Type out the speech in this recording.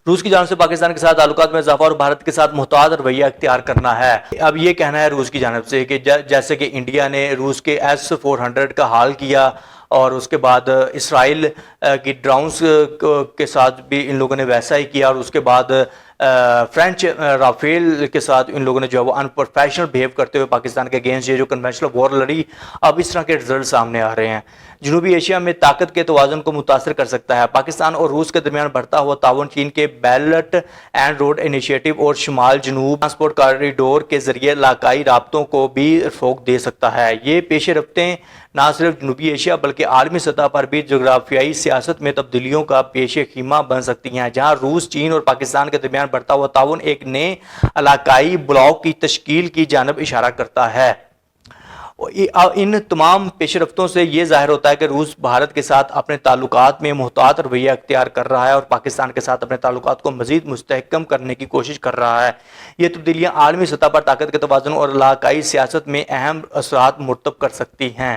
روس کی جانب سے پاکستان کے ساتھ تعلقات میں اضافہ اور بھارت کے ساتھ محتاط رویہ اختیار کرنا ہے۔ اب یہ کہنا ہے روس کی جانب سے کہ جیسے کہ انڈیا نے روس کے S-400 کا حال کیا اور اس کے بعد اسرائیل کی ڈرونز کے ساتھ بھی ان لوگوں نے ویسا ہی کیا، اور اس کے بعد فرینچ رافیل کے ساتھ ان لوگوں نے جو ہے وہ ان پروفیشنل بیہیو کرتے ہوئے پاکستان کے اگینسٹ یہ جو کنونشنل وار لڑی، اب اس طرح کے رزلٹ سامنے آ رہے ہیں۔ جنوبی ایشیا میں طاقت کے توازن کو متاثر کر سکتا ہے۔ پاکستان اور روس کے درمیان بڑھتا ہوا تعاون چین کے بیلٹ اینڈ روڈ انیشیٹو اور شمال جنوب ٹرانسپورٹ کاریڈور کے ذریعے علاقائی رابطوں کو بھی فروغ دے سکتا ہے۔ یہ پیش رفتیں نہ صرف جنوبی ایشیا بلکہ عالمی سطح پر بھی جغرافیائی سیاست میں تبدیلیوں کا پیش خیمہ بن سکتی ہیں، جہاں روس، چین اور پاکستان کے درمیان بڑھتا ہوا تعاون ایک نئے علاقائی بلاک کی تشکیل کی جانب اشارہ کرتا ہے۔ ان تمام پیش رفتوں سے یہ ظاہر ہوتا ہے کہ روس بھارت کے ساتھ اپنے تعلقات میں محتاط رویہ اختیار کر رہا ہے اور پاکستان کے ساتھ اپنے تعلقات کو مزید مستحکم کرنے کی کوشش کر رہا ہے۔ یہ تبدیلیاں عالمی سطح پر طاقت کے توازن اور علاقائی سیاست میں اہم اثرات مرتب کر سکتی ہیں۔